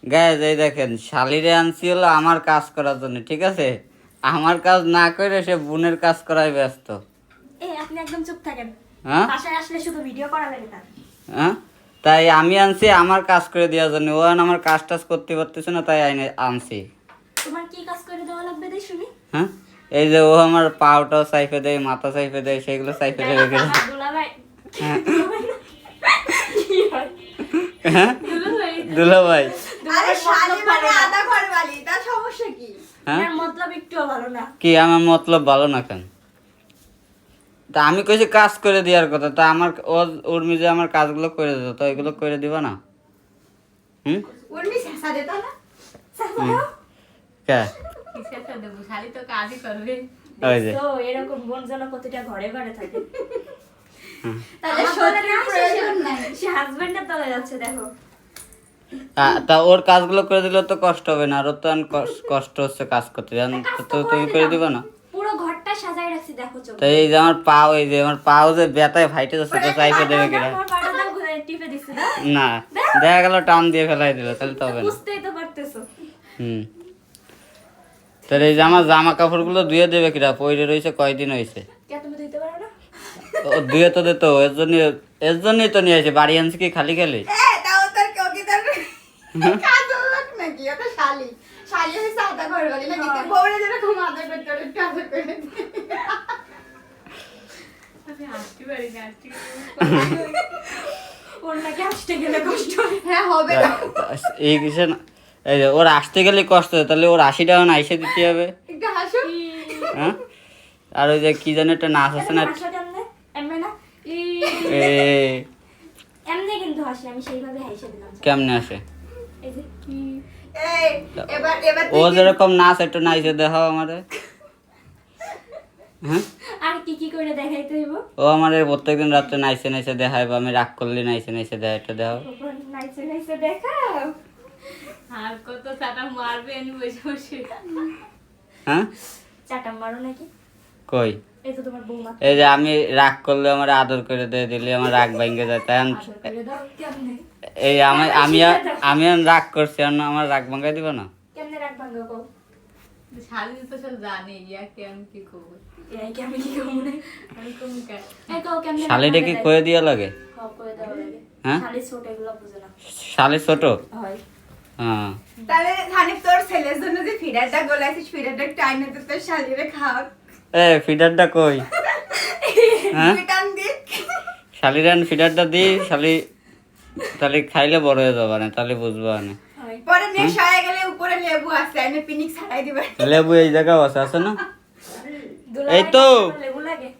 Guys এই দেখেন শালিরে আনছি হলো আমার কাজ করার জন্য, ঠিক আছে? আমার কাজ না করে সে বোনের কাজ করায় ব্যস্ত। এই আপনি একদম চুপ থাকেন। হ্যাঁ বাসায় আসলে শুধু ভিডিও করা লাগে তার। হ্যাঁ, তাই আমি আনছি আমার কাজ করে দেওয়ার জন্য। ও এখন আমার কাজ টাজ করতে পারতেছে না, তাই আনছি। তোমার কি কাজ করে দেওয়া লাগবে দেই শুনি? হ্যাঁ, এই যে ও আমার পাউটাও সাইফে দেয়, মাথা সাইফে দেয়, সেগুলো সাইফে দেবে কিনা। দুলাভাই হ্যাঁ কি হয়? হ্যাঁ দুলাভাই দুলা ভাই। আরে শালি মানে আদা ঘরবালি, তার সমস্যা কি? হ্যাঁ এর মতলব একটুও ভালো না। কি আমার মতলব ভালো না কেন? তা আমি কইছি কাজ করে দেওয়ার কথা, তা আমার উর্মি যে আমার কাজগুলো করে দিত, তো এগুলো করে দিবা না? হুম উর্মি শেষা দিত না? কে? কিসেরটা দেবো? শালি তো কাজই করবে। ওই যে তো এরকম বোন যেন প্রতিটা ঘরে ঘরে থাকে। তাহলে আমার সত্যি বলার প্রয়োজন নাই। সে হাজবেন্ডের তলে যাচ্ছে দেখো। তা ওর কাজগুলো করে দিলে তো কষ্ট হবে না, আর ওর তো এখন কষ্ট হচ্ছে কাজ করতে। তো তুমি করে দিবা না? পুরো ঘরটা সাজাই রাখছি দেখো চোখ। তো এই যে আমার পাও, এই যে আমার পাও যে ব্যথায় ফাইটে যাচ্ছে, তো চাইপে দেবে কিনা? আমার পাটা দাও ঘুরে টিপে দিছি না। না, দেখা গেল টান দিয়ে ফেলাই দিল, তাহলে তো হবে না। বুঝতেই তো পারতেছো। হুম, তাহলে এই যে আমার জামা কাপড়গুলো ধুয়ে দেবে কিনা? পইরে রয়েছে কয়দিন হয়েছে। কে তুমি দিতে পারো না? ও ধুয়ে তো দিত, এর জন্যই তো নিয়ে আসে। বাড়ি আনছি কি খালি খালি? তাও তোর কেউ কি তোর কাজল লোক নাকি? ও তো শালি। শালি হয়েছে আদা ঘরবালি নাকি? তুই বউরে যেরকম আদা করতে ওর একটু আদা করে দে। আমি আসতে পারি না, আসতে ওর নাকি আসতে গেলে কষ্ট হয়। হ্যাঁ হবে না। এই কিসে না, এই যে ওর আসতে গেলে কষ্ট হয়, তাহলে ওর 80 টাকা না আইসে দিতে হবে। একটু হাসো। হ্যাঁ, আর ওই যে কি জানি একটা নাচ আছে না, হাসা কেমনে? এমনে না? এ এমনে কিন্তু হাসি, আমি সেইভাবে হাসি দিলাম। কেমনে আসে? এই যে এই এবার এবার ও তুই কি- যেরকম নাচ একটু নাইচে দেখাও আমারে। হ্যাঁ, আর কি কি করে দেখাইতে হইব? ও আমারে প্রত্যেকদিন রাত্রে নাইচে নাইচে দেখায়, বা আমি রাগ করলে নাইচে নাইচে দেয়, একটা দেখাও। ওপর নাইচে নাইচে দেখাও। আর কত চাটা মারবে আমি বসে বসে। হ্যাঁ, চাটা মারো নাকি? কই? এই তো তোমার বৌমা। এই যে আমি রাগ করলে আমার আদর করে দিয়ে দিলে আমার রাগ ভেঙে যায়, তাই আদর করে দাও কেমনে? এই আমি এখন রাগ করছি, আর না আমার রাগ ভাঙাই দিবা না? কেমনে রাখ ভাঙ্গা কও? শালি তো সব জানে, ইয়াকে আমি কি করবো? এই কেমনে কি কও মনে? আমি কোন কাজ? এই কও কেমনে? শালিটা কি কয়ে দিয়া লাগে? হ্যাঁ কই দাও লাগে। হ্যাঁ? শালি ছোট এগুলো বুঝে না। শালি ছোট? হয়। হ্যাঁ, তাহলে হানিফ তোর ছেলের জন্য যে ফিডারটা গোলাইছিস, ফিডারটা একটু আইনে তো তোর শালিরে খাওয়া। এ ফিডারটা কই? হ্যাঁ, টান দিক। শালিরান ফিডারটা দিই, শালি তাহলে খাইলে বড় হয়ে যাবে না, তাহলে বুঝবো না। হয়। পরে নেক্সট হয়ে গেলে উপরে লেবু আছে, আইনে পিনিক ছাড়াই দিবে। লেবু এই জায়গাও আছে না? দুলাভাই এই তো। খাইতে লেবু লাগে।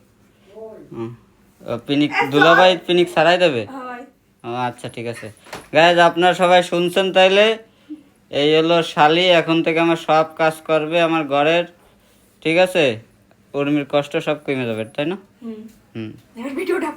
পিনিক দুলাভাই পিনিক ছাড়াই দেবে? হয়। ও আচ্ছা, ঠিক আছে। গাইজ আপনারা সবাই শুনছেন, তাইলে এই হলো শালি, এখন থেকে আমার সব কাজ করবে আমার ঘরের, ঠিক আছে? উর্মির কষ্ট সব কমে যাবে, তাই না? হুম। হুম, এবার ভিডিওটা